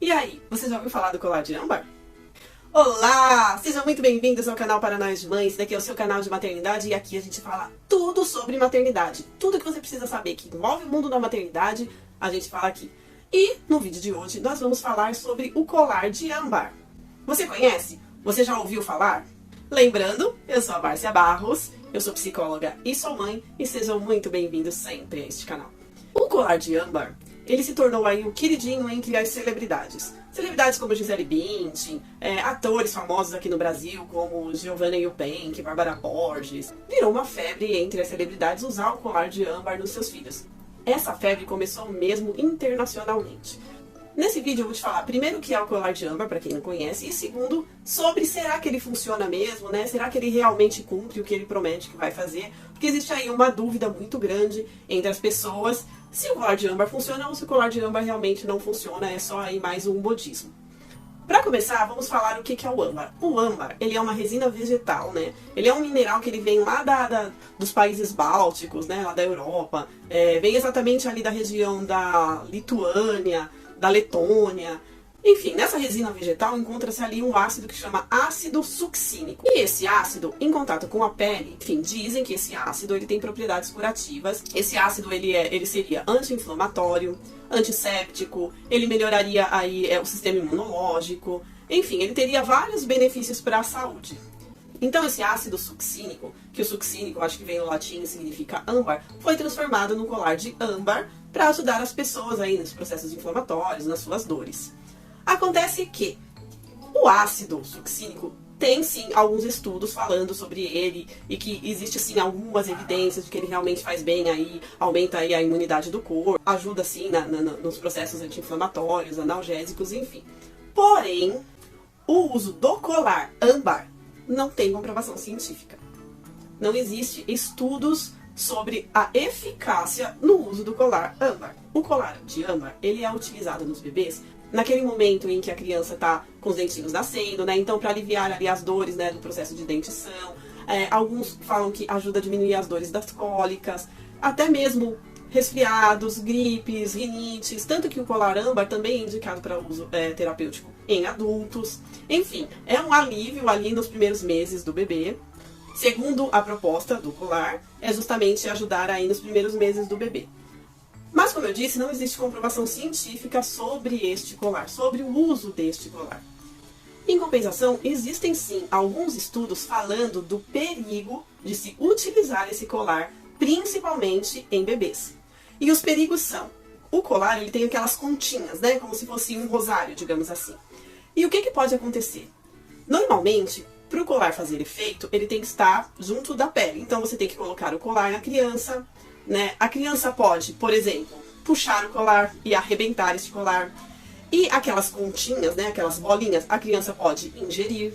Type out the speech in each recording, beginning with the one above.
E aí, você já ouviu falar do colar de âmbar? Olá! Sejam muito bem-vindos ao canal Para Nós de Mães. Esse daqui é o seu canal de maternidade e aqui a gente fala tudo sobre maternidade. Tudo que você precisa saber que envolve o mundo da maternidade, a gente fala aqui. E no vídeo de hoje nós vamos falar sobre o colar de âmbar. Você conhece? Você já ouviu falar? Lembrando, eu sou a Márcia Barros, eu sou psicóloga e sou mãe e sejam muito bem-vindos sempre a este canal. O colar de âmbar, ele se tornou aí o queridinho entre as celebridades. Celebridades como Gisele Bündchen, atores famosos aqui no Brasil como Giovanna Eubank, Bárbara Borges. Virou uma febre entre as celebridades usar o colar de âmbar nos seus filhos. Essa febre começou mesmo internacionalmente. Nesse vídeo eu vou te falar primeiro o que é o colar de âmbar, para quem não conhece, e segundo, sobre será que ele funciona mesmo, né? Será que ele realmente cumpre o que ele promete que vai fazer? Porque existe aí uma dúvida muito grande entre as pessoas se o colar de âmbar funciona ou se o colar de âmbar realmente não funciona, é só aí mais um modismo. Para começar, vamos falar o que é o âmbar. O âmbar, ele é uma resina vegetal, né? Ele é um mineral que ele vem lá dos países bálticos, né? Lá da Europa. Vem exatamente ali da região da Lituânia, da Letônia. Enfim, nessa resina vegetal encontra-se ali um ácido que chama ácido succínico. E esse ácido, em contato com a pele, enfim, dizem que esse ácido ele tem propriedades curativas. Esse ácido ele seria anti-inflamatório, antisséptico, ele melhoraria aí o sistema imunológico. Enfim, ele teria vários benefícios para a saúde. Então esse ácido succínico, que o succínico acho que vem no latim e significa âmbar, foi transformado no colar de âmbar para ajudar as pessoas aí nos processos inflamatórios, nas suas dores. Acontece que o ácido succínico tem sim alguns estudos falando sobre ele e que existe sim algumas evidências de que ele realmente faz bem aí, aumenta aí a imunidade do corpo, ajuda sim nos processos anti-inflamatórios, analgésicos, enfim. Porém, o uso do colar âmbar não tem comprovação científica. Não existe estudos sobre a eficácia no uso do colar âmbar. O colar de âmbar, ele é utilizado nos bebês naquele momento em que a criança está com os dentinhos nascendo, né? Então, para aliviar ali as dores, né, do processo de dentição. Alguns falam que ajuda a diminuir as dores das cólicas, até mesmo resfriados, gripes, rinites. Tanto que o colar âmbar também é indicado para uso terapêutico em adultos. Enfim, é um alívio ali nos primeiros meses do bebê. Segundo a proposta do colar, é justamente ajudar aí nos primeiros meses do bebê. Mas, como eu disse, não existe comprovação científica sobre este colar, sobre o uso deste colar. Em compensação, existem sim alguns estudos falando do perigo de se utilizar esse colar, principalmente em bebês. E os perigos são: o colar ele tem aquelas continhas, né, como se fosse um rosário, digamos assim. E o que pode acontecer? Normalmente, para o colar fazer efeito, ele tem que estar junto da pele. Então, você tem que colocar o colar na criança, né? A criança pode, por exemplo, puxar o colar e arrebentar este colar. E aquelas pontinhas, né, aquelas bolinhas, a criança pode ingerir,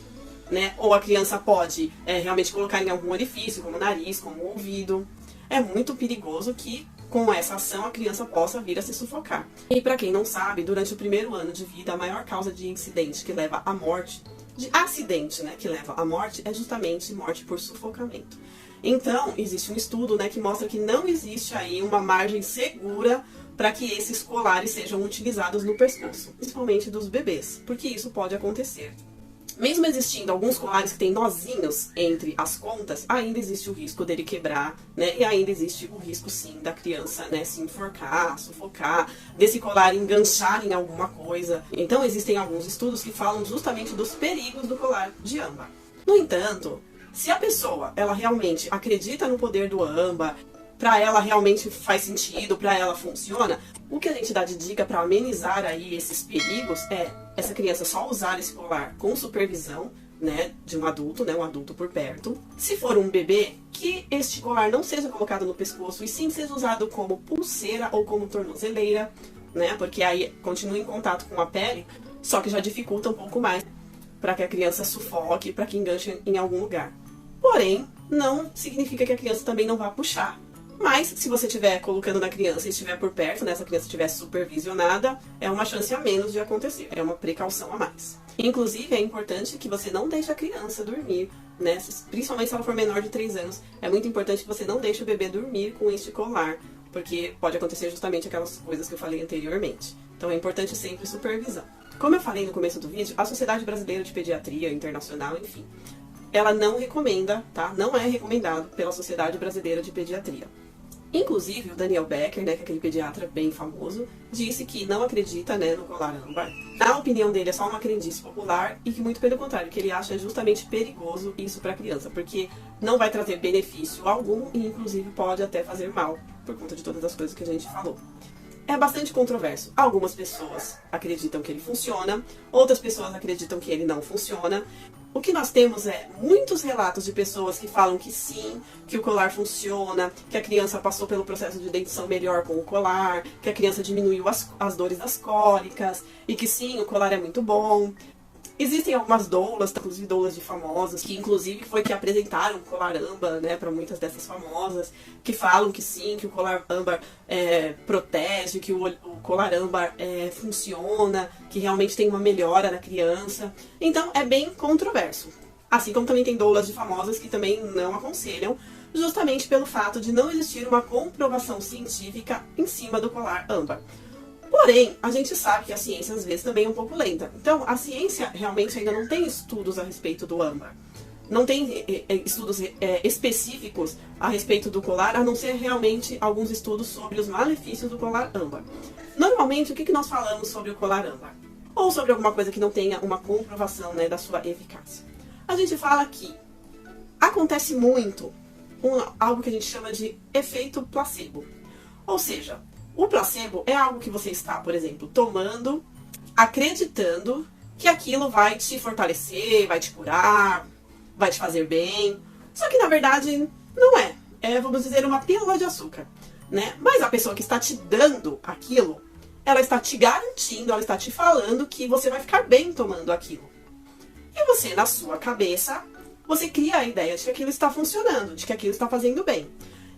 né? Ou a criança pode realmente colocar em algum orifício, como o nariz, como o ouvido. É muito perigoso que com essa ação a criança possa vir a se sufocar. E para quem não sabe, durante o primeiro ano de vida, a maior causa de incidente que leva à morte, de acidente, né, que leva à morte, é justamente morte por sufocamento. Então, existe um estudo, né, que mostra que não existe aí uma margem segura para que esses colares sejam utilizados no pescoço, principalmente dos bebês, porque isso pode acontecer. Mesmo existindo alguns colares que têm nozinhos entre as pontas, ainda existe o risco dele quebrar, né, e ainda existe o risco, sim, da criança, né, se enforcar, sufocar, desse colar enganchar em alguma coisa. Então, existem alguns estudos que falam justamente dos perigos do colar de âmbar. No entanto, se a pessoa, ela realmente acredita no poder do âmbar, para ela realmente faz sentido, para ela funciona, o que a gente dá de dica para amenizar aí esses perigos é essa criança só usar esse colar com supervisão, né, de um adulto, né, um adulto por perto. Se for um bebê, que este colar não seja colocado no pescoço e sim seja usado como pulseira ou como tornozeleira, né, porque aí continua em contato com a pele, só que já dificulta um pouco mais para que a criança sufoque, para que enganche em algum lugar. Porém, não significa que a criança também não vá puxar. Mas, se você estiver colocando na criança e estiver por perto, né, se a criança estiver supervisionada, é uma chance a menos de acontecer. É uma precaução a mais. Inclusive, é importante que você não deixe a criança dormir, né, principalmente se ela for menor de 3 anos. É muito importante que você não deixe o bebê dormir com este colar, porque pode acontecer justamente aquelas coisas que eu falei anteriormente. Então, é importante sempre supervisão. Como eu falei no começo do vídeo, a Sociedade Brasileira de Pediatria Internacional, enfim, ela não recomenda, tá? Não é recomendado pela Sociedade Brasileira de Pediatria. Inclusive, o Daniel Becker, né, que é aquele pediatra bem famoso, disse que não acredita, né, no colar âmbar. Na opinião dele, é só uma crendice popular e que, muito pelo contrário, que ele acha justamente perigoso isso para a criança, porque não vai trazer benefício algum e, inclusive, pode até fazer mal, por conta de todas as coisas que a gente falou. É bastante controverso. Algumas pessoas acreditam que ele funciona, outras pessoas acreditam que ele não funciona. O que nós temos é muitos relatos de pessoas que falam que sim, que o colar funciona, que a criança passou pelo processo de dentição melhor com o colar, que a criança diminuiu as dores das cólicas, e que sim, o colar é muito bom. Existem algumas doulas, inclusive doulas de famosas, que inclusive foi que apresentaram o colar âmbar, né, para muitas dessas famosas, que falam que sim, que o colar âmbar protege, que o colar âmbar funciona, que realmente tem uma melhora na criança. Então é bem controverso. Assim como também tem doulas de famosas que também não aconselham, justamente pelo fato de não existir uma comprovação científica em cima do colar âmbar. Porém, a gente sabe que a ciência às vezes também é um pouco lenta. Então, a ciência realmente ainda não tem estudos a respeito do âmbar. Não tem estudos específicos a respeito do colar, a não ser realmente alguns estudos sobre os malefícios do colar âmbar. Normalmente, o que nós falamos sobre o colar âmbar? Ou sobre alguma coisa que não tenha uma comprovação, né, da sua eficácia. A gente fala que acontece muito algo que a gente chama de efeito placebo. Ou seja, o placebo é algo que você está, por exemplo, tomando, acreditando que aquilo vai te fortalecer, vai te curar, vai te fazer bem. Só que na verdade não é. É, vamos dizer, uma pílula de açúcar, né? Mas a pessoa que está te dando aquilo, ela está te garantindo, ela está te falando que você vai ficar bem tomando aquilo. E você, na sua cabeça, você cria a ideia de que aquilo está funcionando, de que aquilo está fazendo bem.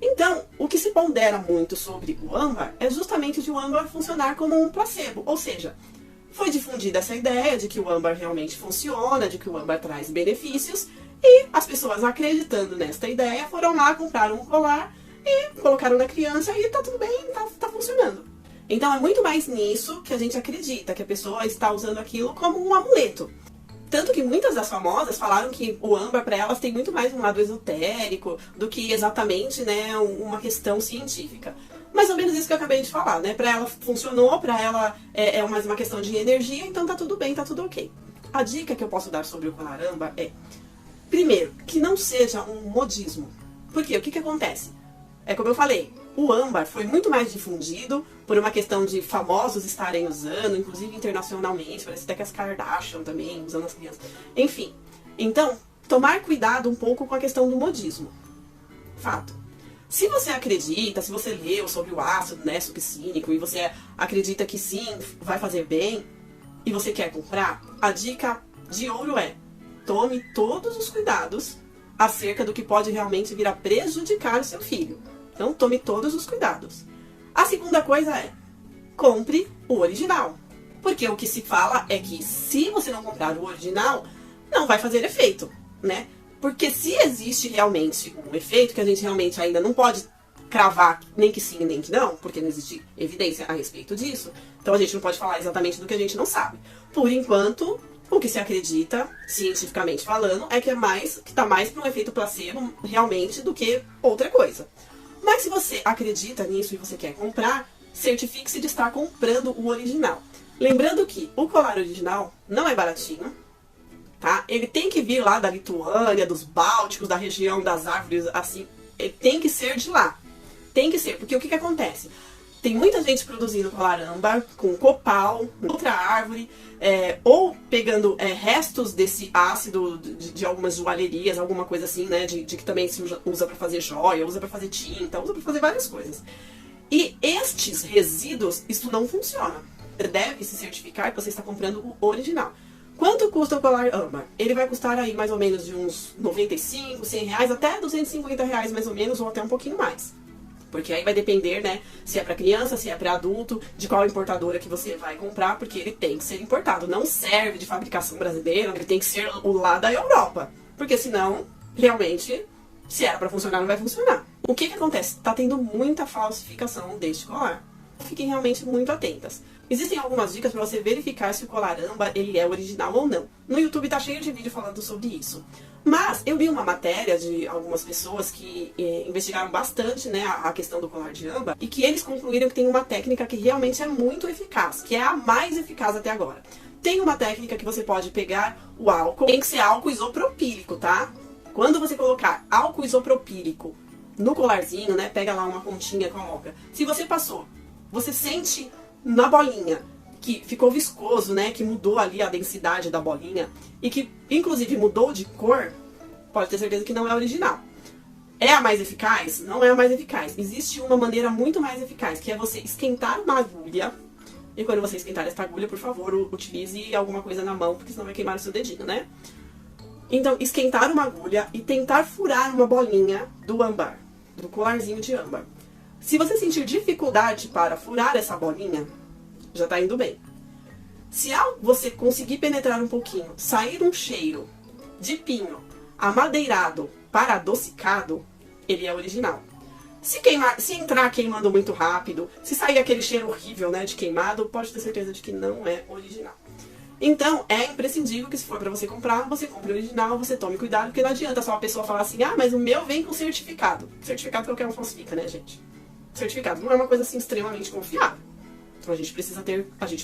Então, o que se pondera muito sobre o âmbar é justamente de o âmbar funcionar como um placebo. Ou seja, foi difundida essa ideia de que o âmbar realmente funciona, de que o âmbar traz benefícios, e as pessoas acreditando nesta ideia foram lá, compraram um colar e colocaram na criança e tá tudo bem, tá funcionando. Então é muito mais nisso que a gente acredita, que a pessoa está usando aquilo como um amuleto. Tanto que muitas das famosas falaram que o âmbar para elas tem muito mais um lado esotérico do que exatamente, né, uma questão científica. Mais ou menos isso que eu acabei de falar, né? Para ela funcionou, para ela é mais uma questão de energia, então tá tudo bem, tá tudo ok. A dica que eu posso dar sobre o colar âmbar é, primeiro, que não seja um modismo. Porque o que acontece? É como eu falei, o âmbar foi muito mais difundido por uma questão de famosos estarem usando, inclusive internacionalmente, parece até que as Kardashian também usando as crianças. Enfim, então, tomar cuidado um pouco com a questão do modismo. Fato. Se você acredita, se você leu sobre o ácido, né, succínico, e você acredita que sim, vai fazer bem, e você quer comprar, a dica de ouro é: tome todos os cuidados acerca do que pode realmente vir a prejudicar o seu filho. Então, tome todos os cuidados. A segunda coisa é, compre o original. Porque o que se fala é que se você não comprar o original, não vai fazer efeito, né? Porque se existe realmente um efeito, que a gente realmente ainda não pode cravar nem que sim, nem que não, porque não existe evidência a respeito disso, então a gente não pode falar exatamente do que a gente não sabe. Por enquanto, o que se acredita, cientificamente falando, é que tá mais para um efeito placebo realmente do que outra coisa. Mas se você acredita nisso e você quer comprar, certifique-se de estar comprando o original. Lembrando que o colar original não é baratinho, tá? Ele tem que vir lá da Lituânia, dos Bálticos, da região das árvores, assim, ele tem que ser de lá. Tem que ser, porque o que acontece? Tem muita gente produzindo colar âmbar com copal, outra árvore, ou pegando restos desse ácido de algumas joalherias, alguma coisa assim, né? De que também se usa para fazer joia, usa para fazer tinta, usa para fazer várias coisas. E estes resíduos, isso não funciona. Você deve se certificar que você está comprando o original. Quanto custa o colar âmbar? Ele vai custar aí mais ou menos de uns 95, 100 reais, até 250 reais mais ou menos, ou até um pouquinho mais. Porque aí vai depender, né, se é para criança, se é para adulto, de qual importadora que você vai comprar, porque ele tem que ser importado. Não serve de fabricação brasileira, ele tem que ser o lá da Europa. Porque senão, realmente, se era para funcionar, não vai funcionar. O que acontece? Tá tendo muita falsificação deste colar. Fiquem realmente muito atentas. Existem algumas dicas para você verificar se o colar âmbar ele é original ou não. No YouTube tá cheio de vídeo falando sobre isso. Mas eu vi uma matéria de algumas pessoas que investigaram bastante, né, a questão do colar de âmbar e que eles concluíram que tem uma técnica que realmente é muito eficaz, que é a mais eficaz até agora. Tem uma técnica que você pode pegar o álcool, tem que ser álcool isopropílico, tá? Quando você colocar álcool isopropílico no colarzinho, né, pega lá uma pontinha e coloca. Se você passou, você sente na bolinha que ficou viscoso, né, que mudou ali a densidade da bolinha e que inclusive mudou de cor, pode ter certeza que não é original. É a mais eficaz? Não é a mais eficaz. Existe uma maneira muito mais eficaz, que é você esquentar uma agulha. E quando você esquentar essa agulha, por favor, utilize alguma coisa na mão, porque senão vai queimar o seu dedinho, né? Então, esquentar uma agulha e tentar furar uma bolinha do âmbar, do colarzinho de âmbar. Se você sentir dificuldade para furar essa bolinha, já tá indo bem. Se você conseguir penetrar um pouquinho, sair um cheiro de pinho amadeirado para adocicado, ele é original. Se entrar queimando muito rápido, se sair aquele cheiro horrível, né, de queimado, pode ter certeza de que não é original. Então, é imprescindível que se for para você comprar, você compre o original, você tome cuidado, porque não adianta só a pessoa falar assim, ah, mas o meu vem com certificado. Certificado qualquer um falsifica, né, gente? Certificado não é uma coisa assim extremamente confiável. Então a gente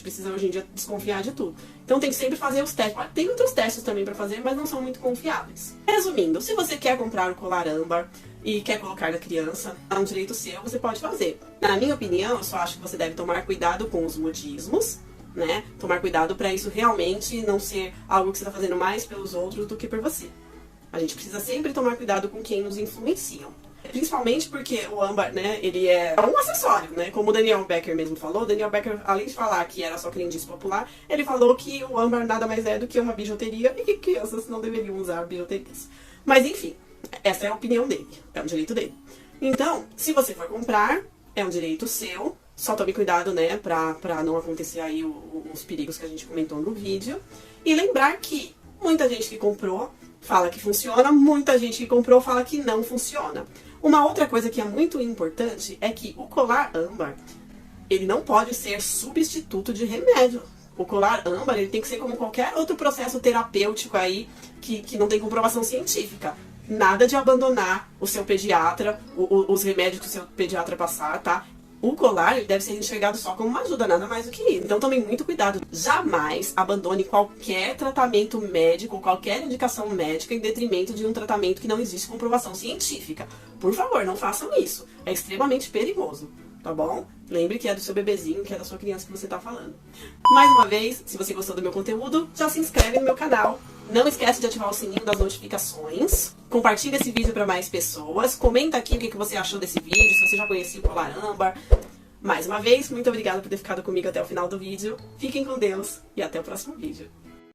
precisa hoje em dia desconfiar de tudo. Então tem que sempre fazer os testes. Tem outros testes também para fazer, mas não são muito confiáveis. Resumindo, se você quer comprar o colar âmbar e quer colocar na criança, é um direito seu, você pode fazer. Na minha opinião, eu só acho que você deve tomar cuidado com os modismos, né? Tomar cuidado para isso realmente não ser algo que você está fazendo mais pelos outros do que por você. A gente precisa sempre tomar cuidado com quem nos influenciam. Principalmente porque o âmbar, né, ele é um acessório, né? Como o Daniel Becker mesmo falou, Daniel Becker, além de falar que era só crendice popular, ele falou que o âmbar nada mais é do que uma bijuteria e que crianças não deveriam usar bijuterias. Mas enfim, essa é a opinião dele, é um direito dele. Então, se você for comprar, é um direito seu, só tome cuidado, né, pra não acontecer aí os perigos que a gente comentou no vídeo. E lembrar que muita gente que comprou fala que funciona, muita gente que comprou fala que não funciona. Uma outra coisa que é muito importante é que o colar âmbar, ele não pode ser substituto de remédio. O colar âmbar, ele tem que ser como qualquer outro processo terapêutico aí que não tem comprovação científica. Nada de abandonar o seu pediatra, os remédios que o seu pediatra passar, tá? O colar ele deve ser enxergado só como uma ajuda, nada mais do que isso. Então tomem muito cuidado. Jamais abandone qualquer tratamento médico, qualquer indicação médica em detrimento de um tratamento que não existe comprovação científica. Por favor, não façam isso. É extremamente perigoso, tá bom? Lembre que é do seu bebezinho, que é da sua criança que você tá falando. Mais uma vez, se você gostou do meu conteúdo, já se inscreve no meu canal. Não esquece de ativar o sininho das notificações. Compartilha esse vídeo para mais pessoas. Comenta aqui o que você achou desse vídeo, se você já conhecia o colar âmbar. Mais uma vez, muito obrigada por ter ficado comigo até o final do vídeo. Fiquem com Deus e até o próximo vídeo.